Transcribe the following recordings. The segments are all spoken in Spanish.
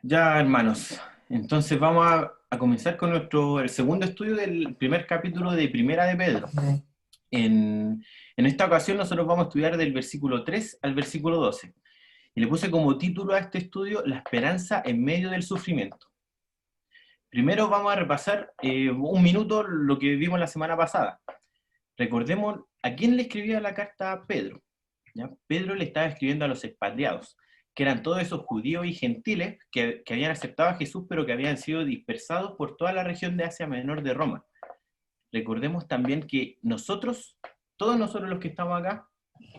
Ya, hermanos, entonces vamos a comenzar con el segundo estudio del primer capítulo de Primera de Pedro. En esta ocasión nosotros vamos a estudiar del versículo 3 al versículo 12. Y le puse como título a este estudio La esperanza en medio del sufrimiento. Primero vamos a repasar un minuto lo que vimos la semana pasada. Recordemos a quién le escribía la carta a Pedro. ¿Ya? Pedro le estaba escribiendo a los expatriados, que eran todos esos judíos y gentiles que habían aceptado a Jesús, pero que habían sido dispersados por toda la región de Asia Menor de Roma. Recordemos también que nosotros, todos nosotros los que estamos acá,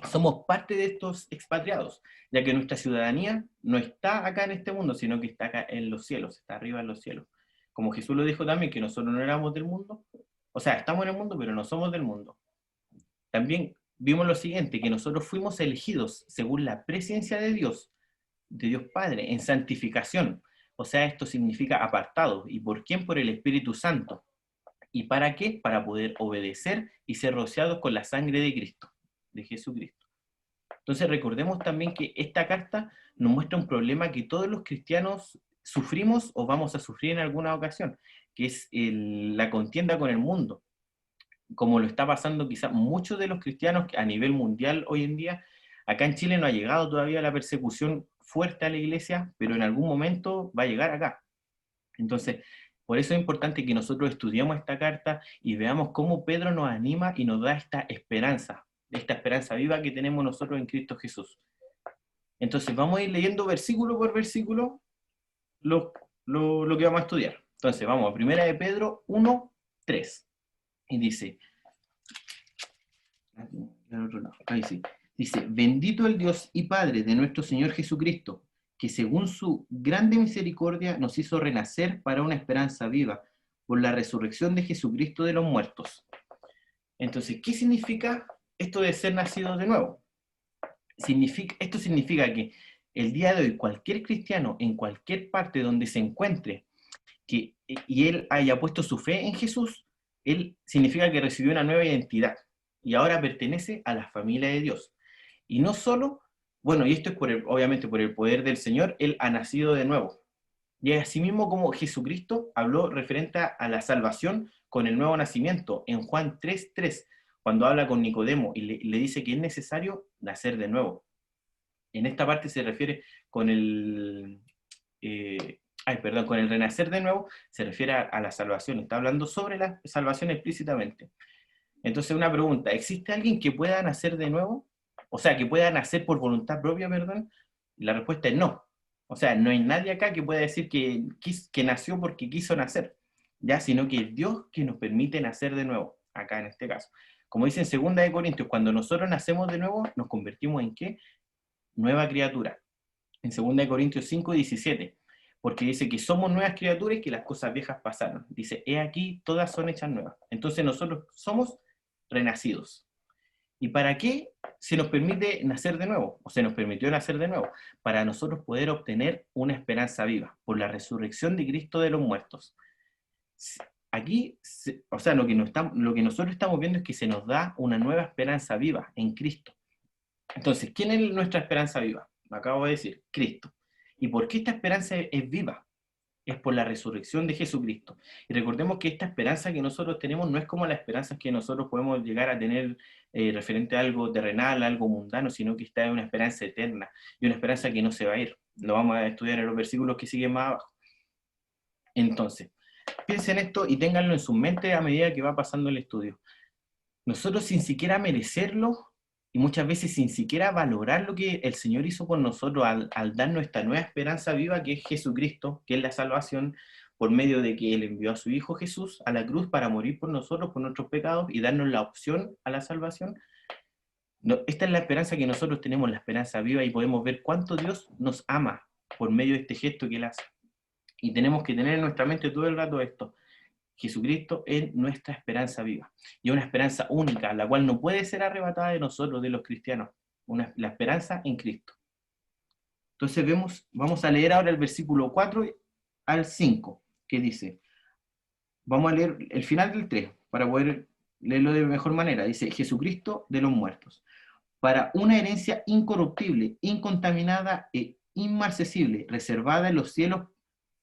somos parte de estos expatriados, ya que nuestra ciudadanía no está acá en este mundo, sino que está acá en los cielos, está arriba en los cielos. Como Jesús lo dijo también, que nosotros no éramos del mundo, o sea, estamos en el mundo, pero no somos del mundo. También vimos lo siguiente, que nosotros fuimos elegidos según la presencia de Dios Padre, en santificación. O sea, esto significa apartado. ¿Y por quién? Por el Espíritu Santo. ¿Y para qué? Para poder obedecer y ser rociados con la sangre de Cristo, de Jesucristo. Entonces recordemos también que esta carta nos muestra un problema que todos los cristianos sufrimos o vamos a sufrir en alguna ocasión, que es la contienda con el mundo, como lo está pasando quizás muchos de los cristianos a nivel mundial hoy en día. Acá en Chile no ha llegado todavía la persecución fuerte a la iglesia, pero en algún momento va a llegar acá. Entonces, por eso es importante que nosotros estudiemos esta carta y veamos cómo Pedro nos anima y nos da esta esperanza viva que tenemos nosotros en Cristo Jesús. Entonces, vamos a ir leyendo versículo por versículo lo que vamos a estudiar. Entonces, vamos a Primera de Pedro 1:3. Y dice, ahí sí. Dice, bendito el Dios y Padre de nuestro Señor Jesucristo, que según su grande misericordia nos hizo renacer para una esperanza viva, por la resurrección de Jesucristo de los muertos. Entonces, ¿qué significa esto de ser nacido de nuevo? Esto significa que el día de hoy cualquier cristiano en cualquier parte donde se encuentre y él haya puesto su fe en Jesús, él significa que recibió una nueva identidad y ahora pertenece a la familia de Dios. Y no solo, bueno, y esto es obviamente por el poder del Señor, él ha nacido de nuevo. Y así mismo como Jesucristo habló referente a la salvación con el nuevo nacimiento en Juan 3:3, cuando habla con Nicodemo y le dice que es necesario nacer de nuevo. En esta parte se refiere con con el renacer de nuevo, se refiere a la salvación, está hablando sobre la salvación explícitamente. Entonces, una pregunta, ¿existe alguien que pueda nacer de nuevo? O sea, que pueda nacer por voluntad propia, perdón. La respuesta es no. O sea, no hay nadie acá que pueda decir que nació porque quiso nacer, ya, sino que es Dios que nos permite nacer de nuevo, acá en este caso. Como dice en 2 Corintios, cuando nosotros nacemos de nuevo, nos convertimos en ¿qué? Nueva criatura. En 2 Corintios 5:17, porque dice que somos nuevas criaturas y que las cosas viejas pasaron. Dice, he aquí, todas son hechas nuevas. Entonces nosotros somos renacidos. ¿Y para qué se nos permite nacer de nuevo? O se nos permitió nacer de nuevo. Para nosotros poder obtener una esperanza viva, por la resurrección de Cristo de los muertos. Aquí, o sea, lo que nosotros estamos viendo es que se nos da una nueva esperanza viva en Cristo. Entonces, ¿quién es nuestra esperanza viva? Me acabo de decir, Cristo. ¿Y por qué esta esperanza es viva? Es por la resurrección de Jesucristo. Y recordemos que esta esperanza que nosotros tenemos no es como la esperanza que nosotros podemos llegar a tener referente a algo terrenal, a algo mundano, sino que esta es una esperanza eterna y una esperanza que no se va a ir. Lo vamos a estudiar en los versículos que siguen más abajo. Entonces, piensen esto y ténganlo en su mente a medida que va pasando el estudio. Nosotros sin siquiera merecerlo y muchas veces sin siquiera valorar lo que el Señor hizo con nosotros al darnos esta nueva esperanza viva que es Jesucristo, que es la salvación, por medio de que Él envió a su Hijo Jesús a la cruz para morir por nosotros, por nuestros pecados y darnos la opción a la salvación. No, esta es la esperanza que nosotros tenemos, la esperanza viva, y podemos ver cuánto Dios nos ama por medio de este gesto que Él hace. Y tenemos que tener en nuestra mente todo el rato esto. Jesucristo es nuestra esperanza viva. Y una esperanza única, la cual no puede ser arrebatada de nosotros, de los cristianos. La esperanza en Cristo. Entonces vamos a leer ahora el versículo 4 al 5, que dice, vamos a leer el final del 3, para poder leerlo de mejor manera. Dice, Jesucristo de los muertos, para una herencia incorruptible, incontaminada e inmarcesible, reservada en los cielos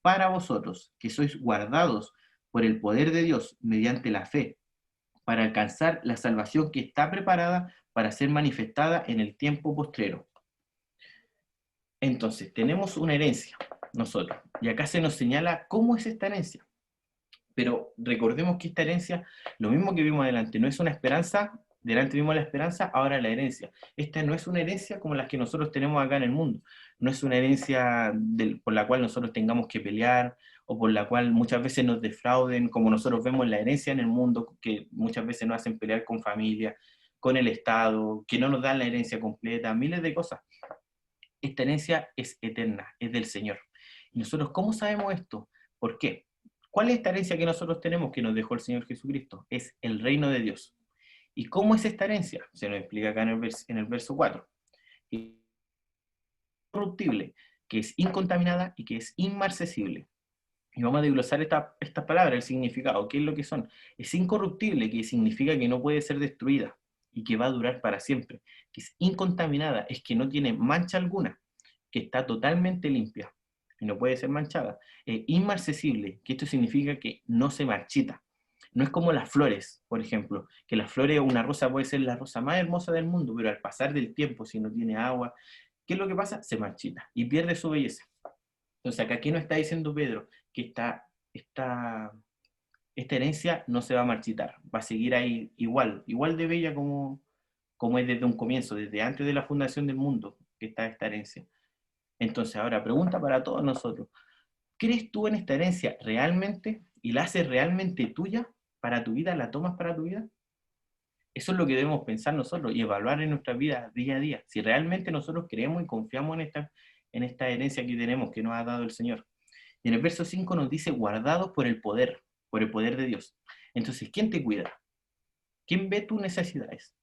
para vosotros, que sois guardados por el poder de Dios mediante la fe, para alcanzar la salvación que está preparada para ser manifestada en el tiempo postrero. Entonces, tenemos una herencia nosotros, y acá se nos señala cómo es esta herencia. Pero recordemos que esta herencia, lo mismo que vimos adelante, no es una esperanza, delante vimos la esperanza, ahora la herencia. Esta no es una herencia como las que nosotros tenemos acá en el mundo, no es una herencia por la cual nosotros tengamos que pelear, o por la cual muchas veces nos defrauden, como nosotros vemos la herencia en el mundo, que muchas veces nos hacen pelear con familia, con el Estado, que no nos dan la herencia completa, miles de cosas. Esta herencia es eterna, es del Señor. ¿Y nosotros cómo sabemos esto? ¿Por qué? ¿Cuál es esta herencia que nosotros tenemos que nos dejó el Señor Jesucristo? Es el reino de Dios. ¿Y cómo es esta herencia? Se nos explica acá en el verso 4. Incorruptible, que es incontaminada y que es inmarcesible. Y vamos a desglosar esta palabra, el significado. ¿Qué es lo que son? Es incorruptible, que significa que no puede ser destruida y que va a durar para siempre. Que es incontaminada, es que no tiene mancha alguna, que está totalmente limpia y no puede ser manchada. Inmarcesible, que esto significa que no se marchita. No es como las flores, por ejemplo, que las flores, una rosa puede ser la rosa más hermosa del mundo, pero al pasar del tiempo, si no tiene agua, ¿qué es lo que pasa? Se marchita y pierde su belleza. Entonces, acá, ¿qué nos está diciendo Pedro? Que esta herencia no se va a marchitar, va a seguir ahí igual de bella como es desde un comienzo, desde antes de la fundación del mundo, que está esta herencia. Entonces, ahora, pregunta para todos nosotros. ¿Crees tú en esta herencia realmente y la haces realmente tuya para tu vida? ¿La tomas para tu vida? Eso es lo que debemos pensar nosotros y evaluar en nuestra vida día a día. Si realmente nosotros creemos y confiamos en esta herencia que tenemos, que nos ha dado el Señor. Y en el verso 5 nos dice, guardados por el poder de Dios. Entonces, ¿quién te cuida? ¿Quién ve tus necesidades?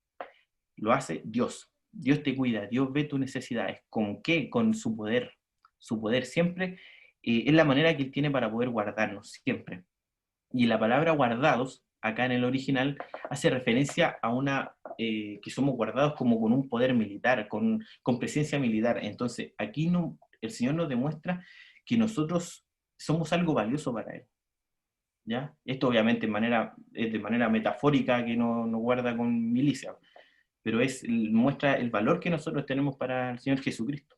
Lo hace Dios. Dios te cuida, Dios ve tus necesidades. ¿Con qué? Con su poder. Su poder siempre es la manera que Él tiene para poder guardarnos, siempre. Y la palabra guardados, acá en el original, hace referencia a que somos guardados como con un poder militar, con presencia militar. Entonces, aquí no, el Señor nos demuestra que nosotros somos algo valioso para Él. ¿Ya? Esto obviamente es de manera metafórica que no guarda con milicia, pero muestra el valor que nosotros tenemos para el Señor Jesucristo.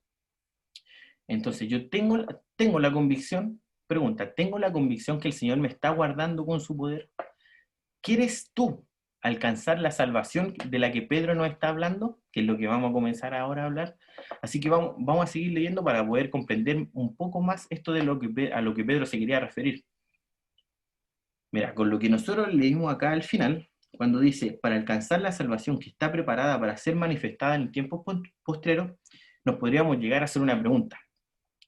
Entonces yo tengo la convicción, pregunta, ¿tengo la convicción que el Señor me está guardando con su poder? ¿Quieres tú alcanzar la salvación de la que Pedro nos está hablando? Que es lo que vamos a comenzar ahora a hablar. Así que vamos a seguir leyendo para poder comprender un poco más esto a lo que Pedro se quería referir. Mira, con lo que nosotros leímos acá al final, cuando dice, para alcanzar la salvación que está preparada para ser manifestada en tiempos postreros, nos podríamos llegar a hacer una pregunta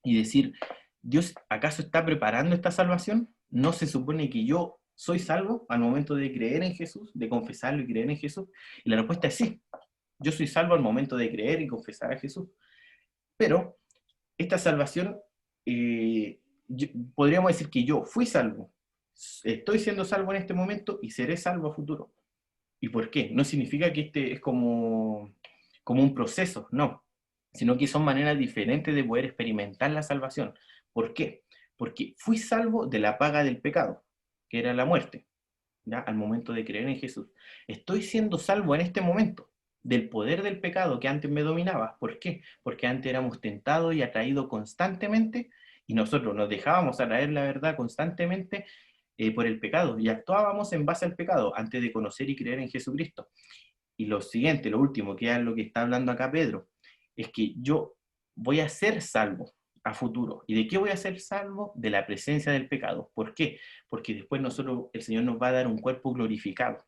y decir, ¿Dios acaso está preparando esta salvación? ¿No se supone que yo soy salvo al momento de creer en Jesús, de confesarlo y creer en Jesús? Y la respuesta es sí, yo soy salvo al momento de creer y confesar a Jesús. Pero esta salvación, podríamos decir que yo fui salvo, estoy siendo salvo en este momento y seré salvo a futuro. ¿Y por qué? No significa que este es como un proceso, no, sino que son maneras diferentes de poder experimentar la salvación. ¿Por qué? Porque fui salvo de la paga del pecado, que era la muerte, ¿ya? Al momento de creer en Jesús. Estoy siendo salvo en este momento del poder del pecado que antes me dominaba. ¿Por qué? Porque antes éramos tentados y atraídos constantemente y nosotros nos dejábamos atraer la verdad constantemente por el pecado y actuábamos en base al pecado antes de conocer y creer en Jesucristo. Y lo siguiente, lo último, que es lo que está hablando acá Pedro, es que yo voy a ser salvo a futuro. ¿Y de qué voy a ser salvo? De la presencia del pecado. ¿Por qué? Porque después el Señor nos va a dar un cuerpo glorificado.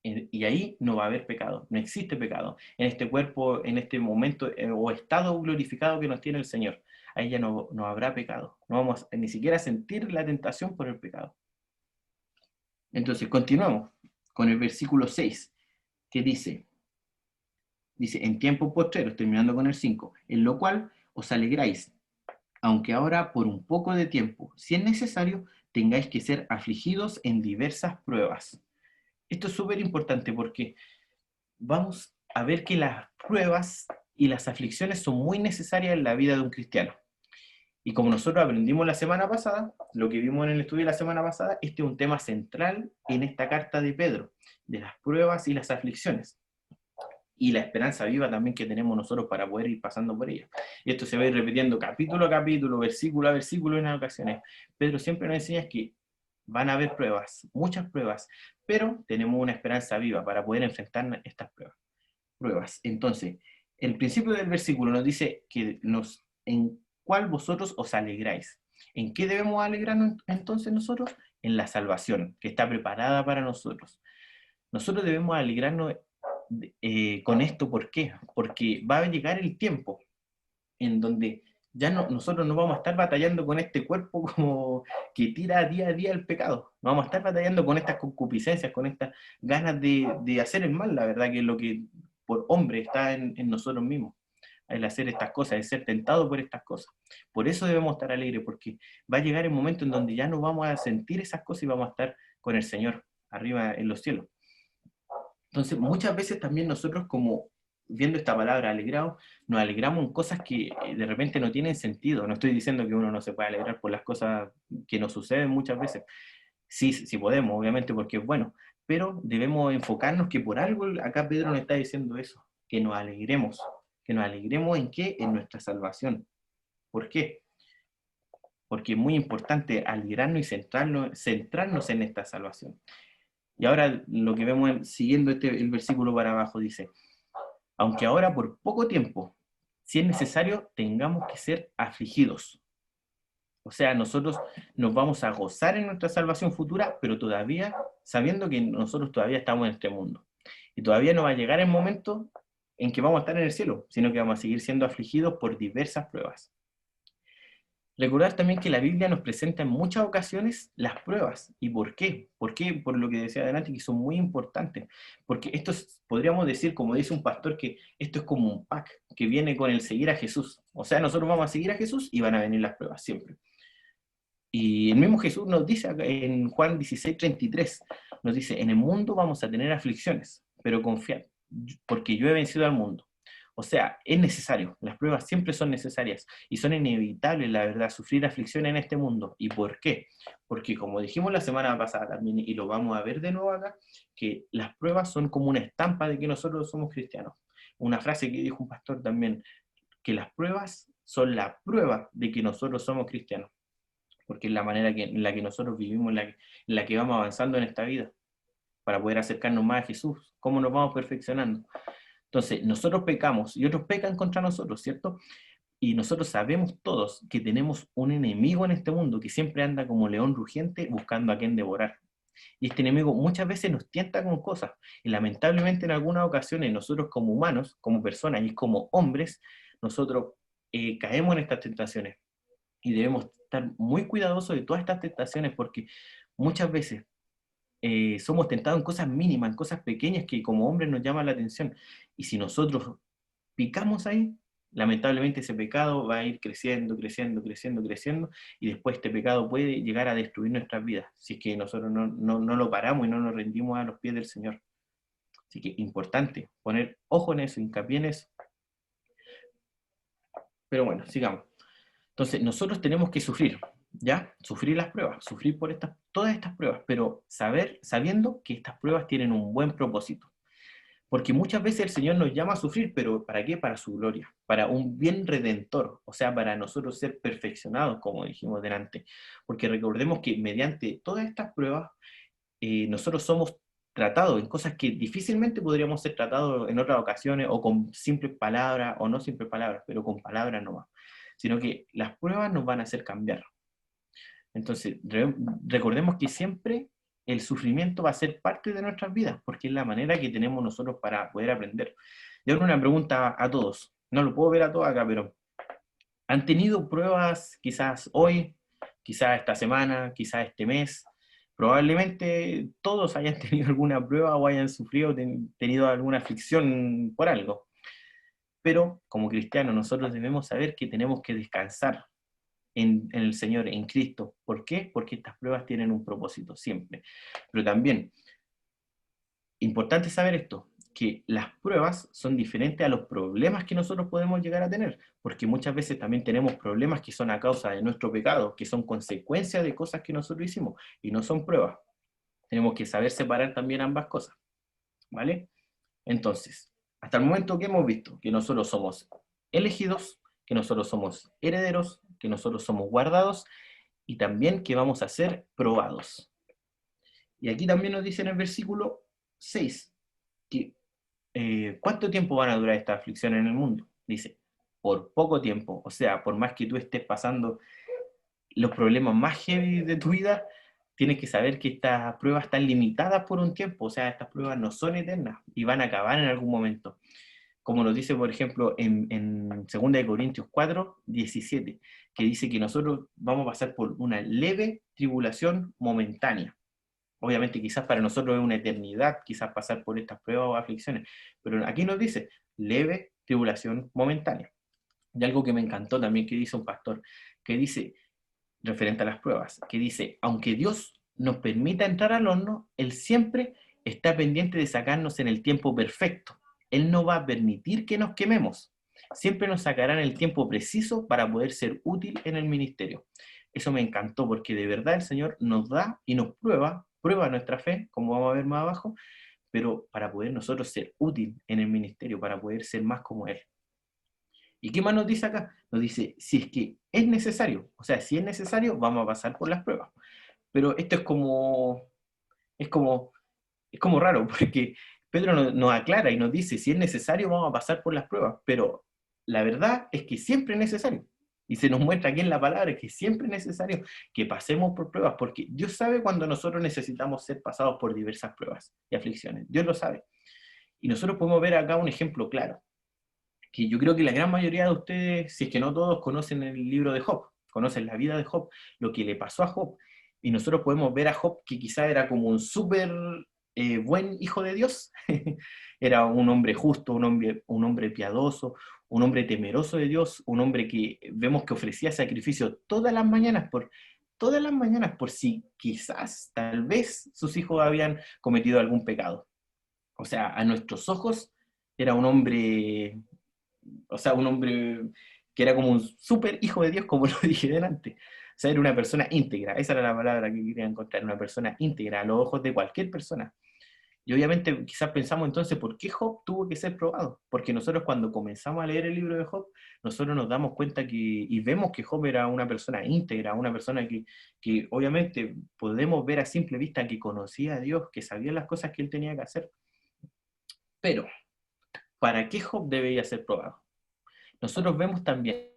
Y ahí no va a haber pecado, no existe pecado. En este cuerpo, en este momento o estado glorificado que nos tiene el Señor, ahí ya no habrá pecado. No vamos ni siquiera a sentir la tentación por el pecado. Entonces, continuamos con el versículo 6, que dice, en tiempos postreros, terminando con el 5, en lo cual os alegráis, aunque ahora por un poco de tiempo, si es necesario, tengáis que ser afligidos en diversas pruebas. Esto es súper importante porque vamos a ver que las pruebas y las aflicciones son muy necesarias en la vida de un cristiano. Y como nosotros aprendimos la semana pasada, lo que vimos en el estudio de la semana pasada, este es un tema central en esta carta de Pedro, de las pruebas y las aflicciones. Y la esperanza viva también que tenemos nosotros para poder ir pasando por ella. Y esto se va a ir repitiendo capítulo a capítulo, versículo a versículo en ocasiones. Pedro siempre nos enseña que van a haber pruebas, muchas pruebas, pero tenemos una esperanza viva para poder enfrentar estas pruebas. Entonces, el principio del versículo nos dice que en cuál vosotros os alegráis. ¿En qué debemos alegrarnos entonces nosotros? En la salvación, que está preparada para nosotros. Nosotros debemos alegrarnos con esto. ¿Por qué? Porque va a llegar el tiempo en donde ya nosotros no vamos a estar batallando con este cuerpo como que tira día a día el pecado. No vamos a estar batallando con estas concupiscencias, con estas ganas de hacer el mal, la verdad que es lo que por hombre está en nosotros mismos, el hacer estas cosas, el ser tentado por estas cosas. Por eso debemos estar alegres, porque va a llegar el momento en donde ya no vamos a sentir esas cosas y vamos a estar con el Señor arriba en los cielos. Entonces, muchas veces también nosotros, como viendo esta palabra alegrado, nos alegramos en cosas que de repente no tienen sentido. No estoy diciendo que uno no se pueda alegrar por las cosas que nos suceden muchas veces. Sí, sí podemos, obviamente, porque es bueno, pero debemos enfocarnos que por algo acá Pedro nos está diciendo eso, que nos alegremos. ¿Que nos alegremos en qué? En nuestra salvación. ¿Por qué? Porque es muy importante alegrarnos y centrarnos en esta salvación. Y ahora lo que vemos siguiendo el versículo para abajo dice, aunque ahora por poco tiempo, si es necesario, tengamos que ser afligidos. O sea, nosotros nos vamos a gozar en nuestra salvación futura, pero todavía sabiendo que nosotros todavía estamos en este mundo. Y todavía no va a llegar el momento en que vamos a estar en el cielo, sino que vamos a seguir siendo afligidos por diversas pruebas. Recordar también que la Biblia nos presenta en muchas ocasiones las pruebas. ¿Y por qué? ¿Por qué? Por lo que decía adelante, que son muy importantes. Porque esto podríamos decir, como dice un pastor, que esto es como un pack que viene con el seguir a Jesús. O sea, nosotros vamos a seguir a Jesús y van a venir las pruebas siempre. Y el mismo Jesús nos dice en Juan 16:33, nos dice, en el mundo vamos a tener aflicciones, pero confiad, porque yo he vencido al mundo. O sea, es necesario, las pruebas siempre son necesarias y son inevitables, la verdad, sufrir aflicción en este mundo. ¿Y por qué? Porque como dijimos la semana pasada también, y lo vamos a ver de nuevo acá, que las pruebas son como una estampa de que nosotros somos cristianos. Una frase que dijo un pastor también, que las pruebas son la prueba de que nosotros somos cristianos, porque es la manera en la que nosotros vivimos, en la que vamos avanzando en esta vida, para poder acercarnos más a Jesús, cómo nos vamos perfeccionando. Entonces, nosotros pecamos y otros pecan contra nosotros, ¿cierto? Y nosotros sabemos todos que tenemos un enemigo en este mundo que siempre anda como león rugiente buscando a quien devorar. Y este enemigo muchas veces nos tienta con cosas. Y lamentablemente en algunas ocasiones nosotros como humanos, como personas y como hombres, nosotros caemos en estas tentaciones. Y debemos estar muy cuidadosos de todas estas tentaciones porque muchas veces somos tentados en cosas mínimas, en cosas pequeñas que como hombres nos llaman la atención. Y si nosotros picamos ahí, lamentablemente ese pecado va a ir creciendo, creciendo, creciendo, creciendo, y después este pecado puede llegar a destruir nuestras vidas, si es que nosotros no lo paramos y no nos rendimos a los pies del Señor. Así que importante poner ojo en eso, hincapié en eso. Pero bueno, sigamos. Entonces, nosotros tenemos que sufrir, ¿ya? Sufrir las pruebas, sufrir por todas estas pruebas, pero sabiendo que estas pruebas tienen un buen propósito. Porque muchas veces el Señor nos llama a sufrir, pero ¿para qué? Para su gloria, para un bien redentor, o sea, para nosotros ser perfeccionados, como dijimos delante. Porque recordemos que mediante todas estas pruebas, nosotros somos tratados en cosas que difícilmente podríamos ser tratados en otras ocasiones, o con simples palabras, o no simples palabras, pero con palabras nomás. Sino que las pruebas nos van a hacer cambiar. Entonces, recordemos que siempre el sufrimiento va a ser parte de nuestras vidas, porque es la manera que tenemos nosotros para poder aprender. Y ahora una pregunta a todos. No lo puedo ver a todos acá, pero ¿han tenido pruebas quizás hoy, quizás esta semana, quizás este mes? Probablemente todos hayan tenido alguna prueba o hayan sufrido, tenido alguna aflicción por algo. Pero como cristianos nosotros debemos saber que tenemos que descansar en el Señor, en Cristo. ¿Por qué? Porque estas pruebas tienen un propósito siempre. Pero también, importante saber esto, que las pruebas son diferentes a los problemas que nosotros podemos llegar a tener, porque muchas veces también tenemos problemas que son a causa de nuestro pecado, que son consecuencia de cosas que nosotros hicimos, y no son pruebas. Tenemos que saber separar también ambas cosas, ¿vale? Entonces, hasta el momento que hemos visto que nosotros somos elegidos, que nosotros somos herederos, que nosotros somos guardados, y también que vamos a ser probados. Y aquí también nos dice en el versículo 6, que ¿cuánto tiempo van a durar estas aflicciones en el mundo? Dice, por poco tiempo. O sea, por más que tú estés pasando los problemas más heavy de tu vida, tienes que saber que estas pruebas están limitadas por un tiempo. O sea, estas pruebas no son eternas y van a acabar en algún momento. Como nos dice, por ejemplo, en 2 Corintios 4, 17, que dice que nosotros vamos a pasar por una leve tribulación momentánea. Obviamente quizás para nosotros es una eternidad, quizás pasar por estas pruebas o aflicciones, pero aquí nos dice leve tribulación momentánea. Y algo que me encantó también que dice un pastor, que dice, referente a las pruebas, que dice, aunque Dios nos permita entrar al horno, Él siempre está pendiente de sacarnos en el tiempo perfecto. Él no va a permitir que nos quememos. Siempre nos sacará en el tiempo preciso para poder ser útil en el ministerio. Eso me encantó porque de verdad el Señor nos da y nos prueba nuestra fe, como vamos a ver más abajo, pero para poder nosotros ser útil en el ministerio, para poder ser más como Él. ¿Y qué más nos dice acá? Nos dice, si es que es necesario, o sea, si es necesario, vamos a pasar por las pruebas. Pero esto es como, es como raro, porque Pedro nos aclara y nos dice, si es necesario, vamos a pasar por las pruebas, pero la verdad es que siempre es necesario. Y se nos muestra aquí en la palabra que siempre es necesario que pasemos por pruebas, porque Dios sabe cuando nosotros necesitamos ser pasados por diversas pruebas y aflicciones. Dios lo sabe. Y nosotros podemos ver acá un ejemplo claro, que yo creo que la gran mayoría de ustedes, si es que no todos, conocen el libro de Job, conocen la vida de Job, lo que le pasó a Job. Y nosotros podemos ver a Job que quizá era como un súper buen hijo de Dios. Era un hombre justo, un hombre piadoso, un hombre temeroso de Dios, un hombre que vemos que ofrecía sacrificio todas las mañanas por si quizás, tal vez, sus hijos habían cometido algún pecado. O sea, a nuestros ojos era un hombre, o sea, un hombre que era como un súper hijo de Dios, como lo dije delante. O sea, era una persona íntegra, esa era la palabra que quería encontrar, una persona íntegra a los ojos de cualquier persona. Y obviamente quizás pensamos entonces, ¿por qué Job tuvo que ser probado? Porque nosotros cuando comenzamos a leer el libro de Job, nosotros nos damos cuenta que, y vemos que Job era una persona íntegra, una persona que obviamente podemos ver a simple vista que conocía a Dios, que sabía las cosas que él tenía que hacer. Pero, ¿para qué Job debía ser probado? Nosotros vemos también,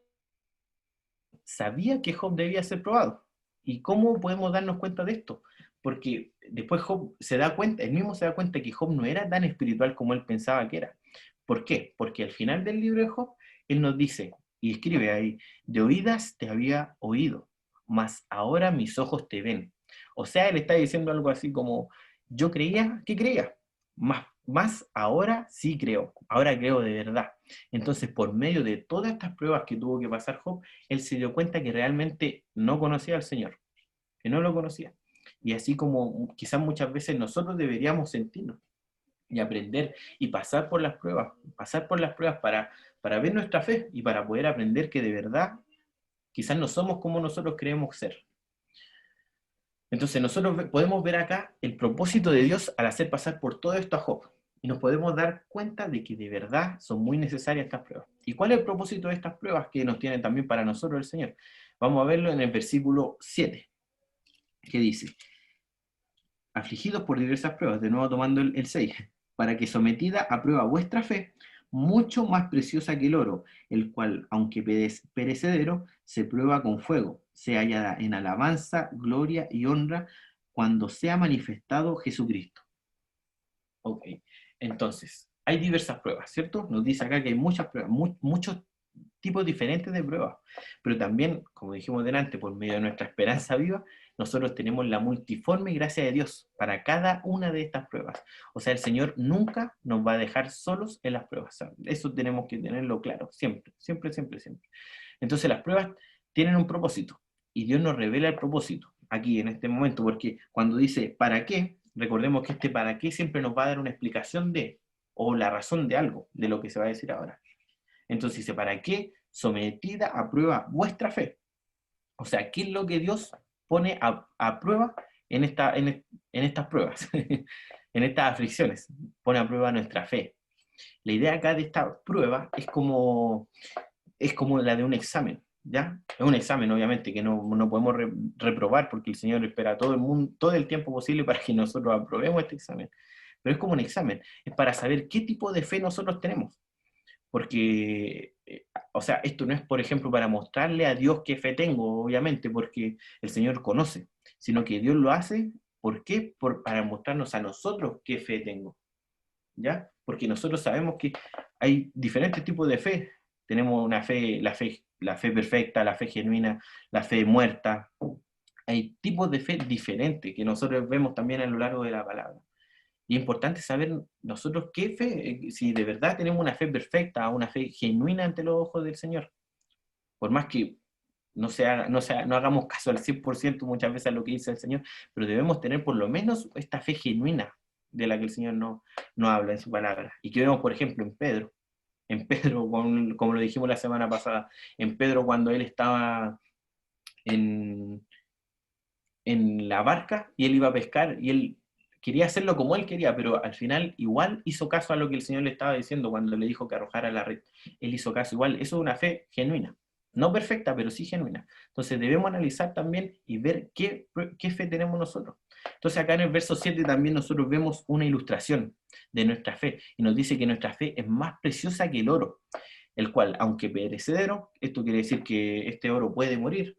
sabía que Job debía ser probado. ¿Y cómo podemos darnos cuenta de esto? Porque después Job se da cuenta, él mismo se da cuenta que Job no era tan espiritual como él pensaba que era. ¿Por qué? Porque al final del libro de Job, él nos dice, y escribe ahí, de oídas te había oído, mas ahora mis ojos te ven. O sea, él está diciendo algo así como, yo creía que creía, más ahora sí creo, ahora creo de verdad. Entonces, por medio de todas estas pruebas que tuvo que pasar Job, él se dio cuenta que realmente no conocía al Señor, que no lo conocía. Y así como quizás muchas veces nosotros deberíamos sentirnos y aprender y pasar por las pruebas para ver nuestra fe y para poder aprender que de verdad quizás no somos como nosotros creemos ser. Entonces nosotros podemos ver acá el propósito de Dios al hacer pasar por todo esto a Job. Y nos podemos dar cuenta de que de verdad son muy necesarias estas pruebas. ¿Y cuál es el propósito de estas pruebas que nos tiene también para nosotros el Señor? Vamos a verlo en el versículo 7, que dice, afligidos por diversas pruebas, de nuevo tomando el 6, para que sometida a prueba vuestra fe, mucho más preciosa que el oro, el cual, aunque perecedero, se prueba con fuego, sea hallada en alabanza, gloria y honra cuando sea manifestado Jesucristo. Ok, entonces, hay diversas pruebas, ¿cierto? Nos dice acá que hay muchas pruebas, muchos tipos diferentes de pruebas, pero también, como dijimos delante, por medio de nuestra esperanza viva, nosotros tenemos la multiforme gracia de Dios para cada una de estas pruebas. O sea, el Señor nunca nos va a dejar solos en las pruebas. O sea, eso tenemos que tenerlo claro, siempre, siempre, siempre, siempre. Entonces las pruebas tienen un propósito y Dios nos revela el propósito aquí en este momento, porque cuando dice ¿para qué? Recordemos que este para qué siempre nos va a dar una explicación de, o la razón de algo, de lo que se va a decir ahora. Entonces dice, ¿para qué? Sometida a prueba vuestra fe. O sea, ¿qué es lo que Dios pone a prueba en estas pruebas? En estas aflicciones. Pone a prueba nuestra fe. La idea acá de esta prueba es como la de un examen, ¿ya? Es un examen, obviamente, que no podemos reprobar porque el Señor espera todo el tiempo posible para que nosotros aprobemos este examen. Pero es como un examen, es para saber qué tipo de fe nosotros tenemos. Porque, o sea, esto no es, por ejemplo, para mostrarle a Dios qué fe tengo, obviamente, porque el Señor conoce, sino que Dios lo hace, ¿por qué? Para mostrarnos a nosotros qué fe tengo, ¿ya? Porque nosotros sabemos que hay diferentes tipos de fe. Tenemos una fe, la fe perfecta, la fe genuina, la fe muerta. Hay tipos de fe diferentes que nosotros vemos también a lo largo de la palabra. Y es importante saber nosotros qué fe, si de verdad tenemos una fe perfecta, una fe genuina ante los ojos del Señor. Por más que no hagamos caso al 100% muchas veces a lo que dice el Señor, pero debemos tener por lo menos esta fe genuina de la que el Señor no habla en su palabra. Y que vemos, por ejemplo, en Pedro. En Pedro, como lo dijimos la semana pasada, en Pedro cuando él estaba en, en la barca y él iba a pescar y él quería hacerlo como él quería, pero al final igual hizo caso a lo que el Señor le estaba diciendo cuando le dijo que arrojara la red. Él hizo caso igual. Eso es una fe genuina. No perfecta, pero sí genuina. Entonces debemos analizar también y ver qué fe tenemos nosotros. Entonces acá en el verso 7 también nosotros vemos una ilustración de nuestra fe y nos dice que nuestra fe es más preciosa que el oro, el cual, aunque perecedero, esto quiere decir que este oro puede morir,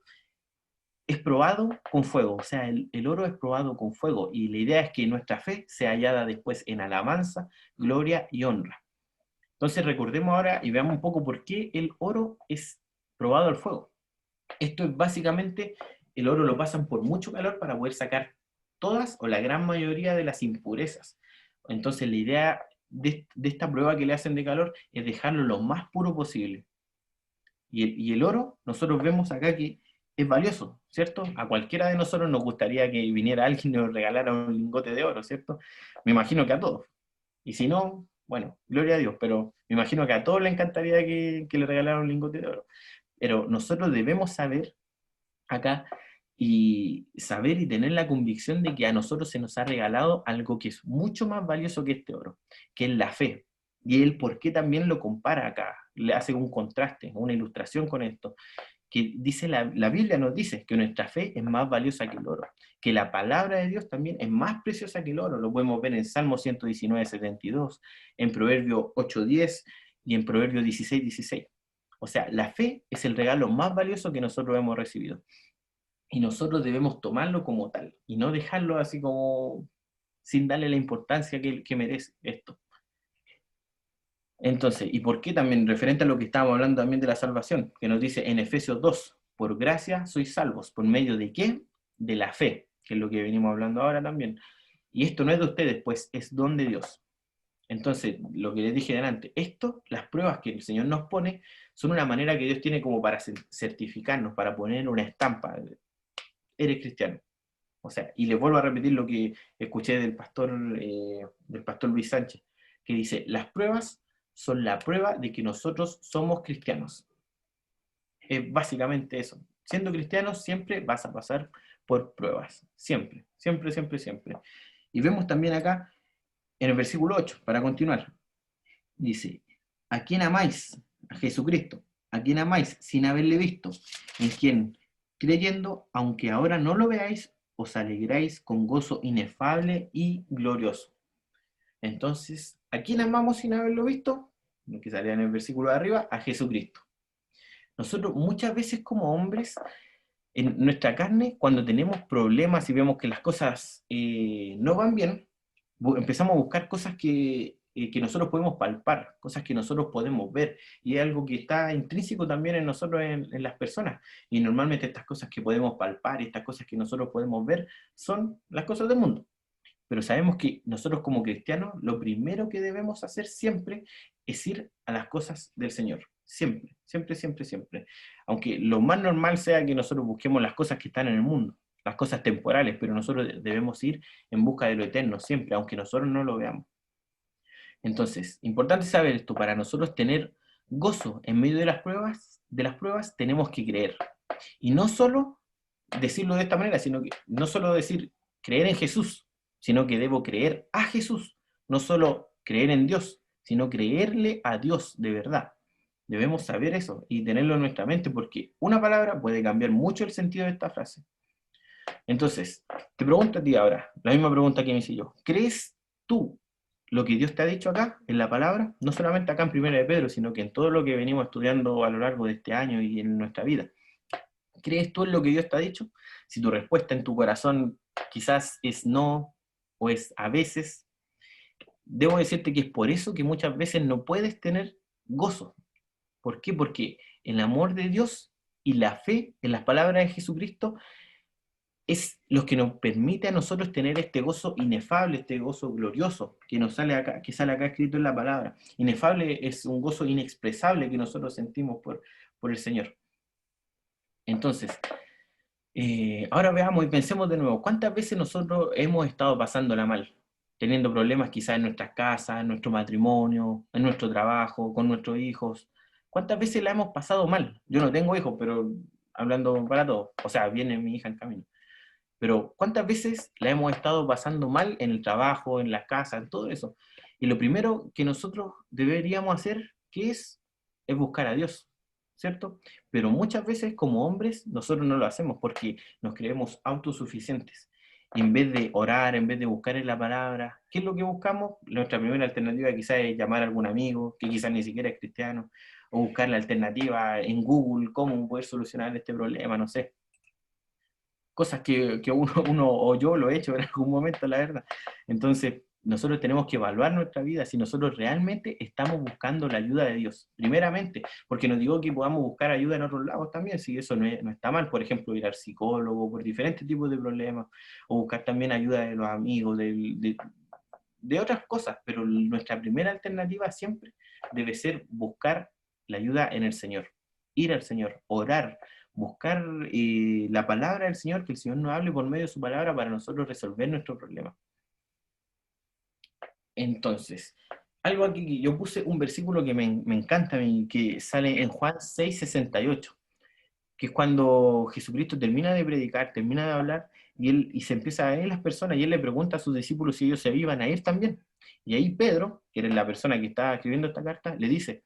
es probado con fuego, o sea, el oro es probado con fuego, y la idea es que nuestra fe sea hallada después en alabanza, gloria y honra. Entonces recordemos ahora y veamos un poco por qué el oro es probado al fuego. Esto es básicamente, el oro lo pasan por mucho calor para poder sacar todas o la gran mayoría de las impurezas. Entonces la idea de esta prueba que le hacen de calor es dejarlo lo más puro posible. Y el oro, nosotros vemos acá que es valioso, ¿cierto? A cualquiera de nosotros nos gustaría que viniera alguien y nos regalara un lingote de oro, ¿cierto? Me imagino que a todos. Y si no, bueno, gloria a Dios, pero me imagino que a todos les encantaría que le regalaran un lingote de oro. Pero nosotros debemos saber acá y saber y tener la convicción de que a nosotros se nos ha regalado algo que es mucho más valioso que este oro, que es la fe. Y él, ¿por qué también lo compara acá? Le hace un contraste, una ilustración con esto, que dice la Biblia nos dice que nuestra fe es más valiosa que el oro, que la palabra de Dios también es más preciosa que el oro. Lo podemos ver en Salmo 119, 72, en Proverbio 8:10 y en Proverbio 16:16. O sea, la fe es el regalo más valioso que nosotros hemos recibido. Y nosotros debemos tomarlo como tal y no dejarlo así como sin darle la importancia que merece esto. Entonces, ¿y por qué también? Referente a lo que estábamos hablando también de la salvación, que nos dice en Efesios 2, por gracia sois salvos, ¿por medio de qué? De la fe, que es lo que venimos hablando ahora también. Y esto no es de ustedes, pues es don de Dios. Entonces, lo que les dije delante, las pruebas que el Señor nos pone, son una manera que Dios tiene como para certificarnos, para poner una estampa. Eres cristiano. O sea, y les vuelvo a repetir lo que escuché del pastor Luis Sánchez, que dice, las pruebas son la prueba de que nosotros somos cristianos. Es básicamente eso. Siendo cristianos siempre vas a pasar por pruebas. Siempre, siempre, siempre, siempre. Y vemos también acá, en el versículo 8, para continuar, dice, ¿a quién amáis? A Jesucristo. ¿A quién amáis sin haberle visto? En quien, creyendo, aunque ahora no lo veáis, os alegráis con gozo inefable y glorioso. Entonces, ¿a quién amamos sin haberlo visto? Lo que salía en el versículo de arriba, a Jesucristo. Nosotros muchas veces como hombres, en nuestra carne, cuando tenemos problemas y vemos que las cosas no van bien, empezamos a buscar cosas que nosotros podemos palpar, cosas que nosotros podemos ver, y es algo que está intrínseco también en nosotros, en las personas, y normalmente estas cosas que podemos palpar, estas cosas que nosotros podemos ver, son las cosas del mundo. Pero sabemos que nosotros como cristianos, lo primero que debemos hacer siempre es ir a las cosas del Señor. Siempre, siempre, siempre, siempre. Aunque lo más normal sea que nosotros busquemos las cosas que están en el mundo, las cosas temporales, pero nosotros debemos ir en busca de lo eterno siempre, aunque nosotros no lo veamos. Entonces, importante saber esto, para nosotros tener gozo en medio de las pruebas tenemos que creer. Y no solo decirlo de esta manera, sino que no solo decir creer en Jesús, sino que debo creer a Jesús, no solo creer en Dios, sino creerle a Dios de verdad. Debemos saber eso y tenerlo en nuestra mente, porque una palabra puede cambiar mucho el sentido de esta frase. Entonces, te pregunto a ti ahora, la misma pregunta que me hice yo. ¿Crees tú lo que Dios te ha dicho acá, en la palabra? No solamente acá en Primera de Pedro, sino que en todo lo que venimos estudiando a lo largo de este año y en nuestra vida. ¿Crees tú en lo que Dios te ha dicho? Si tu respuesta en tu corazón quizás es no, o es a veces, debo decirte que es por eso que muchas veces no puedes tener gozo. ¿Por qué? Porque el amor de Dios y la fe en las palabras de Jesucristo es lo que nos permite a nosotros tener este gozo inefable, este gozo glorioso que sale acá escrito en la palabra. Inefable es un gozo inexpresable que nosotros sentimos por el Señor. Entonces, ahora veamos y pensemos de nuevo, ¿cuántas veces nosotros hemos estado pasándola mal? Teniendo problemas quizás en nuestras casas, en nuestro matrimonio, en nuestro trabajo, con nuestros hijos. ¿Cuántas veces la hemos pasado mal? Yo no tengo hijos, pero hablando para todos. O sea, viene mi hija en camino. Pero ¿cuántas veces la hemos estado pasando mal en el trabajo, en la casa, en todo eso? Y lo primero que nosotros deberíamos hacer, ¿qué es buscar a Dios, ¿cierto? Pero muchas veces como hombres nosotros no lo hacemos porque nos creemos autosuficientes. Y en vez de orar, en vez de buscar en la palabra, ¿qué es lo que buscamos? Nuestra primera alternativa quizás es llamar a algún amigo, que quizás ni siquiera es cristiano, o buscar la alternativa en Google, cómo poder solucionar este problema, no sé, cosas que uno o yo lo he hecho en algún momento, la verdad. Entonces, nosotros tenemos que evaluar nuestra vida si nosotros realmente estamos buscando la ayuda de Dios, primeramente, porque no digo que podamos buscar ayuda en otros lados también, si eso no está mal, por ejemplo, ir al psicólogo por diferentes tipos de problemas, o buscar también ayuda de los amigos, de otras cosas, pero nuestra primera alternativa siempre debe ser buscar la ayuda en el Señor, ir al Señor, orar, buscar la palabra del Señor, que el Señor nos hable por medio de su palabra para nosotros resolver nuestro problema. Entonces, algo aquí que yo puse un versículo que me encanta, que sale en Juan 6:68, que es cuando Jesucristo termina de predicar, termina de hablar, y se empieza a ver las personas, y él le pregunta a sus discípulos si ellos se iban a ir también. Y ahí Pedro, que era la persona que estaba escribiendo esta carta, le dice,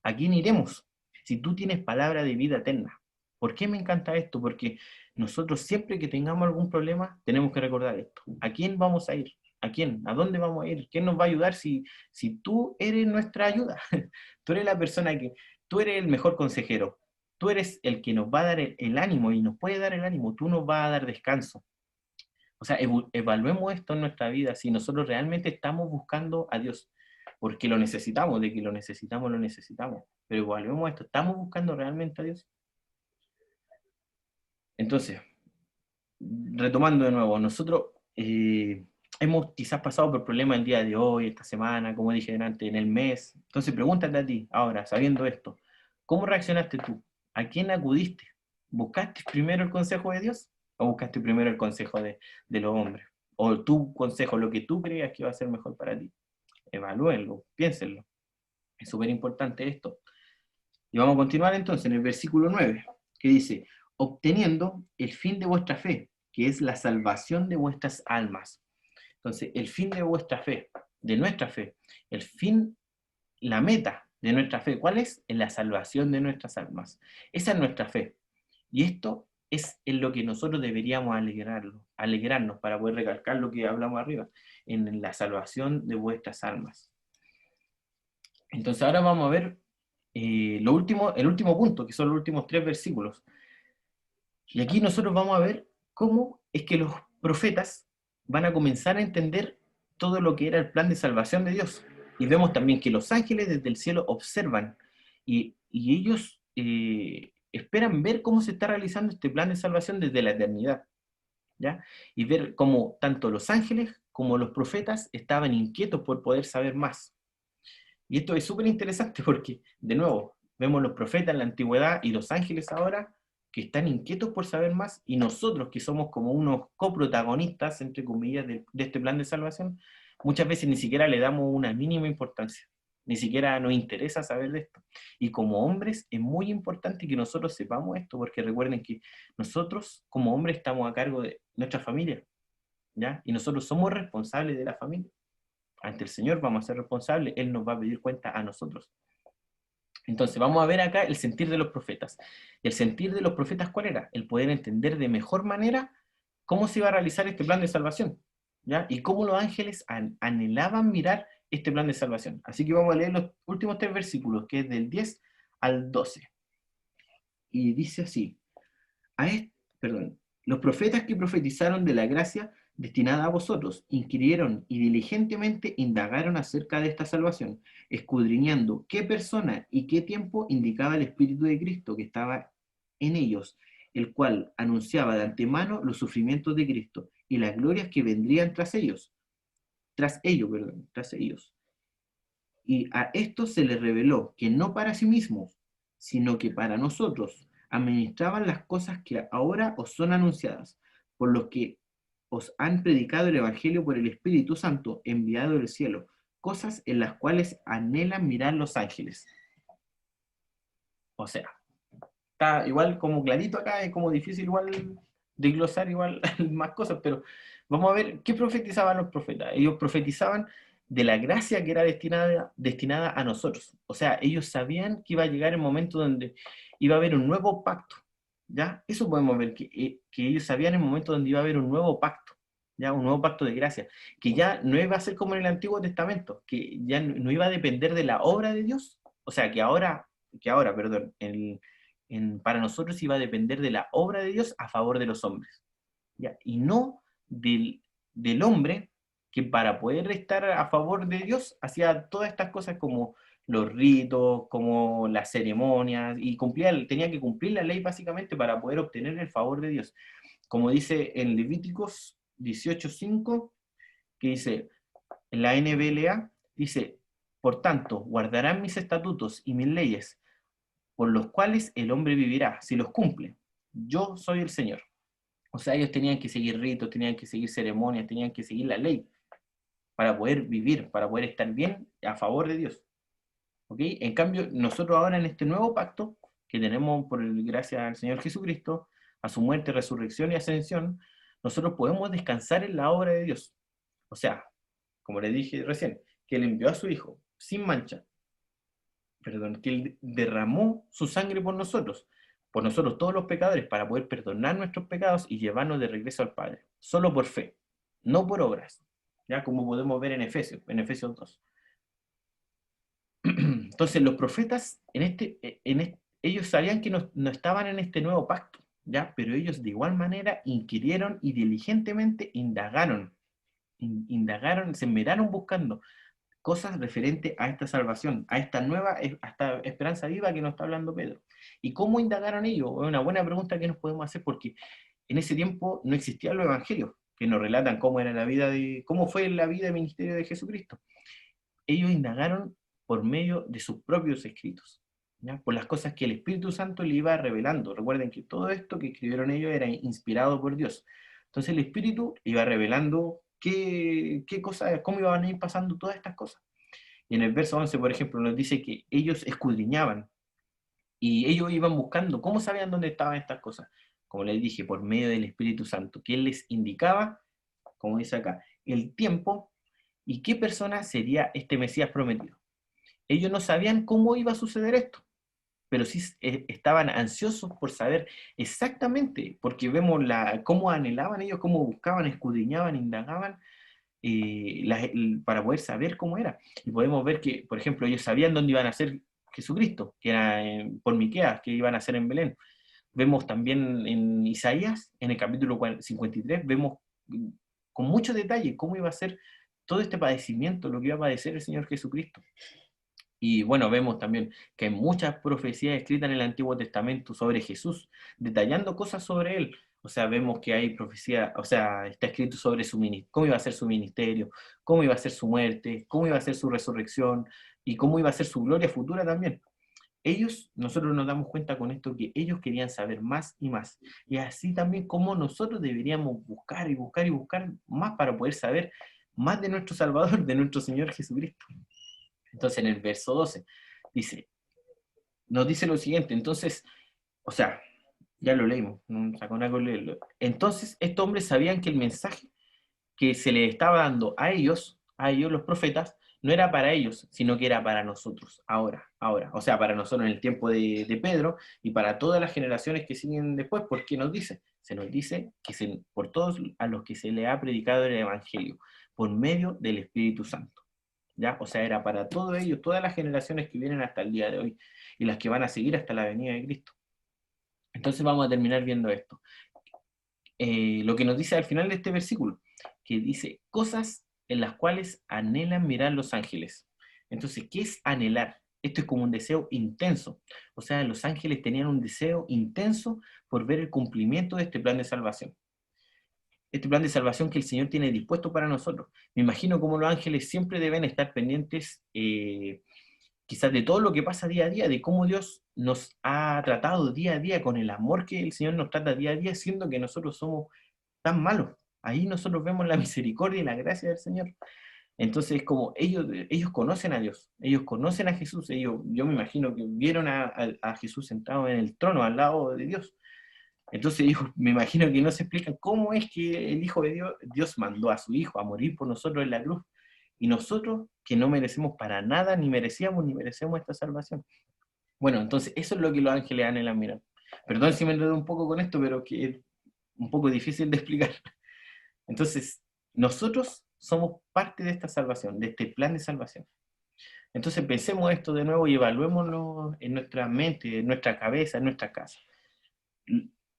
¿a quién iremos? Si tú tienes palabra de vida eterna. ¿Por qué me encanta esto? Porque nosotros siempre que tengamos algún problema, tenemos que recordar esto. ¿A quién vamos a ir? ¿A quién? ¿A dónde vamos a ir? ¿Quién nos va a ayudar si tú eres nuestra ayuda? Tú eres la persona tú eres el mejor consejero. Tú eres el que nos va a dar el ánimo y nos puede dar el ánimo. Tú nos vas a dar descanso. O sea, evaluemos esto en nuestra vida, si nosotros realmente estamos buscando a Dios, porque lo necesitamos, de que lo necesitamos, lo necesitamos. Pero evaluemos esto, ¿estamos buscando realmente a Dios? Entonces, retomando de nuevo, nosotros hemos quizás pasado por problemas el día de hoy, esta semana, como dije antes, en el mes. Entonces, pregúntate a ti, ahora, sabiendo esto, ¿cómo reaccionaste tú? ¿A quién acudiste? ¿Buscaste primero el consejo de Dios o buscaste primero el consejo de los hombres? O tu consejo, lo que tú creas que va a ser mejor para ti. Evalúenlo, piénsenlo. Es súper importante esto. Y vamos a continuar entonces en el versículo 9, que dice, obteniendo el fin de vuestra fe, que es la salvación de vuestras almas. Entonces, el fin de vuestra fe, de nuestra fe, el fin, la meta de nuestra fe, ¿cuál es? En la salvación de nuestras almas. Esa es nuestra fe. Y esto es en lo que nosotros deberíamos alegrarnos para poder recalcar lo que hablamos arriba, en la salvación de vuestras almas. Entonces ahora vamos a ver el último punto, que son los últimos 3 versículos. Y aquí nosotros vamos a ver cómo es que los profetas van a comenzar a entender todo lo que era el plan de salvación de Dios. Y vemos también que los ángeles desde el cielo observan y ellos esperan ver cómo se está realizando este plan de salvación desde la eternidad, ¿ya? Y ver cómo tanto los ángeles como los profetas estaban inquietos por poder saber más. Y esto es súper interesante porque, de nuevo, vemos los profetas en la antigüedad y los ángeles ahora que están inquietos por saber más, y nosotros que somos como unos coprotagonistas, entre comillas, de este plan de salvación, muchas veces ni siquiera le damos una mínima importancia, ni siquiera nos interesa saber de esto. Y como hombres es muy importante que nosotros sepamos esto, porque recuerden que nosotros como hombres estamos a cargo de nuestra familia, ¿ya? Y nosotros somos responsables de la familia. Ante el Señor vamos a ser responsables, Él nos va a pedir cuenta a nosotros. Entonces vamos a ver acá el sentir de los profetas. ¿Y el sentir de los profetas cuál era? El poder entender de mejor manera cómo se iba a realizar este plan de salvación, ¿ya? Y cómo los ángeles anhelaban mirar este plan de salvación. Así que vamos a leer los últimos 3 versículos, que es del 10 al 12. Y dice así, perdón, los profetas que profetizaron de la gracia destinada a vosotros inquirieron y diligentemente indagaron acerca de esta salvación, escudriñando qué persona y qué tiempo indicaba el Espíritu de Cristo que estaba en ellos, el cual anunciaba de antemano los sufrimientos de Cristo y las glorias que vendrían tras ellos. Y a esto se les reveló que no para sí mismos, sino que para nosotros administraban las cosas que ahora os son anunciadas, por lo que os han predicado el Evangelio por el Espíritu Santo enviado del cielo, cosas en las cuales anhelan mirar los ángeles. O sea, está igual como clarito acá, es como difícil igual de glosar igual más cosas, pero vamos a ver qué profetizaban los profetas. Ellos profetizaban de la gracia que era destinada a nosotros. O sea, ellos sabían que iba a llegar el momento donde iba a haber un nuevo pacto, ¿ya? Eso podemos ver, que ellos sabían el momento donde iba a haber un nuevo pacto, ¿ya? Un nuevo pacto de gracia, que ya no iba a ser como en el Antiguo Testamento, que ya no iba a depender de la obra de Dios, o sea, perdón, para nosotros iba a depender de la obra de Dios a favor de los hombres, ¿ya? Y no del hombre que para poder estar a favor de Dios hacía todas estas cosas como los ritos, como las ceremonias, y tenía que cumplir la ley básicamente para poder obtener el favor de Dios. Como dice en Levíticos 18:5, que dice, en la NBLA, dice, por tanto, guardarán mis estatutos y mis leyes, por los cuales el hombre vivirá, si los cumple. Yo soy el Señor. O sea, ellos tenían que seguir ritos, tenían que seguir ceremonias, tenían que seguir la ley para poder vivir, para poder estar bien a favor de Dios. ¿Ok? En cambio, nosotros ahora en este nuevo pacto que tenemos gracias al Señor Jesucristo, a su muerte, resurrección y ascensión, nosotros podemos descansar en la obra de Dios. O sea, como le dije recién, que Él envió a su Hijo sin mancha, perdón, que Él derramó su sangre por nosotros todos los pecadores, para poder perdonar nuestros pecados y llevarnos de regreso al Padre, solo por fe, no por obras, ya como podemos ver en Efesios 2. Entonces los profetas, ellos sabían que no estaban en este nuevo pacto, ¿ya? Pero ellos de igual manera inquirieron y diligentemente indagaron, se miraron buscando cosas referentes a esta salvación, a esta esperanza viva que nos está hablando Pedro. ¿Y cómo indagaron ellos? Es una buena pregunta que nos podemos hacer, porque en ese tiempo no existían los evangelios, que nos relatan cómo fue la vida y ministerio de Jesucristo. Ellos indagaron por medio de sus propios escritos, ¿ya? Por las cosas que el Espíritu Santo le iba revelando. Recuerden que todo esto que escribieron ellos era inspirado por Dios. Entonces el Espíritu iba revelando qué cosas, cómo iban a ir pasando todas estas cosas. Y en el verso 11, por ejemplo, nos dice que ellos escudriñaban y ellos iban buscando cómo sabían dónde estaban estas cosas. Como les dije, por medio del Espíritu Santo, que Él les indicaba, como dice acá, el tiempo y qué persona sería este Mesías prometido. Ellos no sabían cómo iba a suceder esto, pero sí estaban ansiosos por saber exactamente, porque vemos cómo anhelaban ellos, cómo buscaban, escudriñaban, indagaban, para poder saber cómo era. Y podemos ver que, por ejemplo, ellos sabían dónde iban a ser Jesucristo, que era por Miqueas, que iban a ser en Belén. Vemos también en Isaías, en el capítulo 53, vemos con mucho detalle cómo iba a ser todo este padecimiento, lo que iba a padecer el Señor Jesucristo. Y bueno, vemos también que hay muchas profecías escritas en el Antiguo Testamento sobre Jesús, detallando cosas sobre él. O sea, vemos que hay profecía, o sea, está escrito sobre cómo iba a ser su ministerio, cómo iba a ser su muerte, cómo iba a ser su resurrección y cómo iba a ser su gloria futura también. Nosotros nos damos cuenta con esto que ellos querían saber más y más. Y así también como nosotros deberíamos buscar y buscar y buscar más para poder saber más de nuestro Salvador, de nuestro Señor Jesucristo. Entonces en el verso 12 dice, nos dice lo siguiente, entonces, o sea, ya lo leímos, no sacó nada con leerlo. Entonces estos hombres sabían que el mensaje que se les estaba dando a ellos los profetas, no era para ellos, sino que era para nosotros, ahora. O sea, para nosotros en el tiempo de Pedro y para todas las generaciones que siguen después, porque nos dice, se nos dice que por todos a los que se les ha predicado el Evangelio, por medio del Espíritu Santo. ¿Ya? O sea, era para todos ellos, todas las generaciones que vienen hasta el día de hoy y las que van a seguir hasta la venida de Cristo. Entonces vamos a terminar viendo esto. Lo que nos dice al final de este versículo, que dice, cosas en las cuales anhelan mirar los ángeles. Entonces, ¿qué es anhelar? Esto es como un deseo intenso. O sea, los ángeles tenían un deseo intenso por ver el cumplimiento de este plan de salvación. Este plan de salvación que el Señor tiene dispuesto para nosotros. Me imagino cómo los ángeles siempre deben estar pendientes quizás de todo lo que pasa día a día, de cómo Dios nos ha tratado día a día, con el amor que el Señor nos trata día a día, siendo que nosotros somos tan malos. Ahí nosotros vemos la misericordia y la gracia del Señor. Entonces es como ellos conocen a Dios, ellos conocen a Jesús, yo me imagino que vieron a Jesús sentado en el trono al lado de Dios. Entonces ellos me imagino que no se explican cómo es que el Hijo de Dios, Dios mandó a su Hijo a morir por nosotros en la cruz. Y nosotros, que no merecemos para nada, ni merecemos esta salvación. Bueno, entonces eso es lo que los ángeles anhelan mirar. Perdón si me enredo un poco con esto, pero que es un poco difícil de explicar. Entonces, nosotros somos parte de esta salvación, de este plan de salvación. Entonces pensemos esto de nuevo y evaluémoslo en nuestra mente, en nuestra cabeza, en nuestra casa.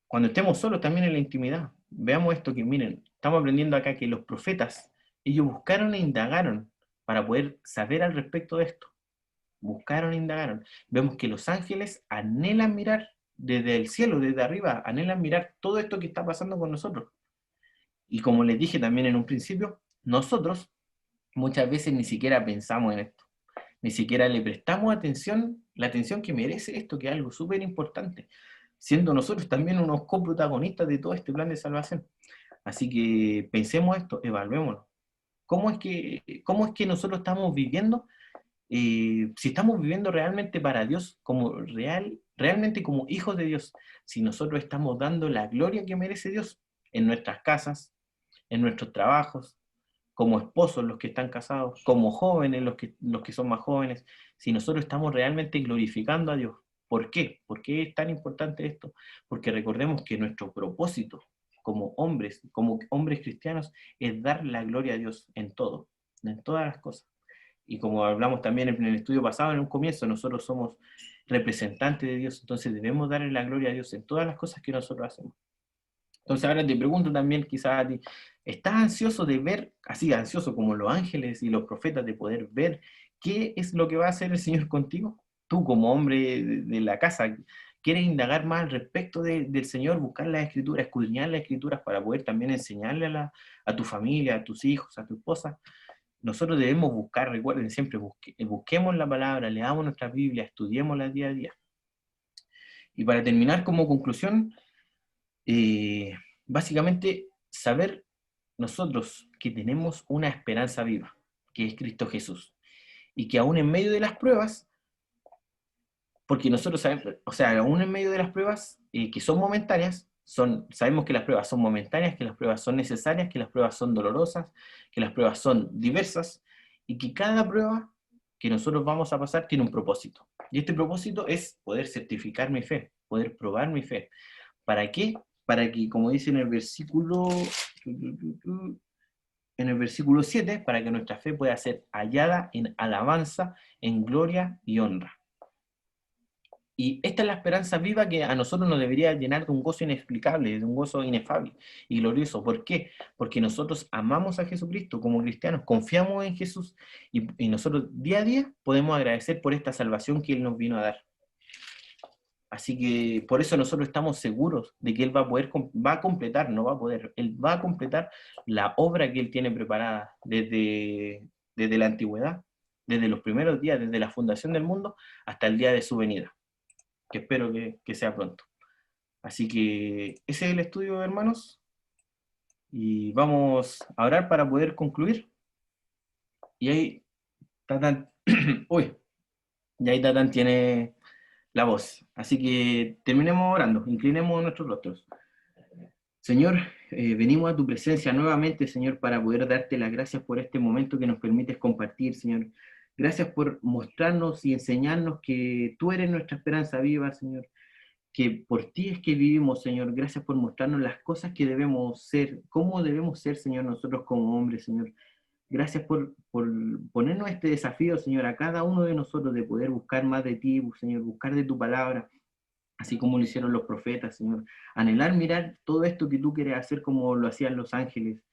Cuando estemos solos también en la intimidad, veamos esto que miren, estamos aprendiendo acá que los profetas, ellos buscaron e indagaron para poder saber al respecto de esto. Buscaron e indagaron. Vemos que los ángeles anhelan mirar desde el cielo, desde arriba, anhelan mirar todo esto que está pasando con nosotros. Y como les dije también en un principio, nosotros muchas veces ni siquiera pensamos en esto, ni siquiera le prestamos atención, la atención que merece esto, que es algo súper importante, siendo nosotros también unos coprotagonistas de todo este plan de salvación. Así que pensemos esto, evaluémoslo. ¿Cómo es que nosotros estamos viviendo? Si estamos viviendo realmente para Dios, realmente como hijos de Dios, si nosotros estamos dando la gloria que merece Dios en nuestras casas, en nuestros trabajos, como esposos los que están casados, como jóvenes los que son más jóvenes, si nosotros estamos realmente glorificando a Dios. ¿Por qué? ¿Por qué es tan importante esto? Porque recordemos que nuestro propósito como hombres cristianos, es dar la gloria a Dios en todo, en todas las cosas. Y como hablamos también en el estudio pasado, en un comienzo, nosotros somos representantes de Dios, entonces debemos darle la gloria a Dios en todas las cosas que nosotros hacemos. Entonces ahora te pregunto también quizás a ti, ¿estás ansioso de ver, así ansioso como los ángeles y los profetas, de poder ver qué es lo que va a hacer el Señor contigo? Tú como hombre de la casa, ¿quieres indagar más al respecto del Señor, buscar las escrituras, escudriñar las escrituras para poder también enseñarle a tu familia, a tus hijos, a tu esposa? Nosotros debemos buscar, recuerden siempre, busquemos la palabra, leamos nuestra Biblia, estudiémosla día a día. Y para terminar como conclusión, básicamente saber nosotros que tenemos una esperanza viva, que es Cristo Jesús, y que aún en medio de las pruebas, porque nosotros sabemos, o sea, aún en medio de las pruebas que son momentáneas, sabemos que las pruebas son momentáneas, que las pruebas son necesarias, que las pruebas son dolorosas, que las pruebas son diversas, y que cada prueba que nosotros vamos a pasar tiene un propósito. Y este propósito es poder certificar mi fe, poder probar mi fe. ¿Para qué? Para que, como dice en el versículo 7, para que nuestra fe pueda ser hallada en alabanza, en gloria y honra. Y esta es la esperanza viva que a nosotros nos debería llenar de un gozo inexplicable, de un gozo inefable y glorioso. ¿Por qué? Porque nosotros amamos a Jesucristo como cristianos, confiamos en Jesús y nosotros día a día podemos agradecer por esta salvación que Él nos vino a dar. Así que por eso nosotros estamos seguros de que Él va a completar, no va a poder, Él va a completar la obra que Él tiene preparada desde la antigüedad, desde los primeros días, desde la fundación del mundo, hasta el día de su venida, que espero que sea pronto. Así que ese es el estudio, hermanos, y vamos a orar para poder concluir. Y ahí Tatán, uy, y ahí Tatán tiene la voz. Así que terminemos orando, inclinemos nuestros rostros. Señor, venimos a tu presencia nuevamente, Señor, para poder darte las gracias por este momento que nos permites compartir, Señor. Gracias por mostrarnos y enseñarnos que tú eres nuestra esperanza viva, Señor, que por ti es que vivimos, Señor. Gracias por mostrarnos las cosas que debemos ser, cómo debemos ser, Señor, nosotros como hombres, Señor. Gracias por ponernos este desafío, Señor, a cada uno de nosotros de poder buscar más de ti, Señor, buscar de tu palabra, así como lo hicieron los profetas, Señor. Anhelar mirar todo esto que tú quieres hacer como lo hacían los ángeles.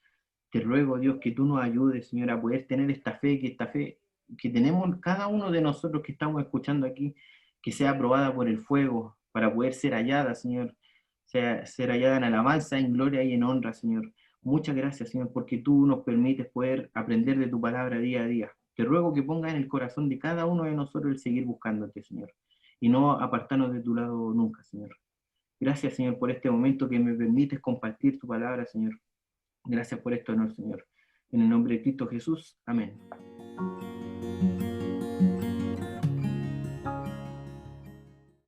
Te ruego, Dios, que tú nos ayudes, Señor, a poder tener esta fe que tenemos cada uno de nosotros que estamos escuchando aquí, que sea aprobada por el fuego, para poder ser hallada, Señor, sea, ser hallada en alabanza, en gloria y en honra, Señor. Muchas gracias, Señor, porque tú nos permites poder aprender de tu palabra día a día. Te ruego que pongas en el corazón de cada uno de nosotros el seguir buscándote, Señor, y no apartarnos de tu lado nunca, Señor. Gracias, Señor, por este momento que me permites compartir tu palabra, Señor. Gracias por esto, honor, Señor. En el nombre de Cristo Jesús. Amén.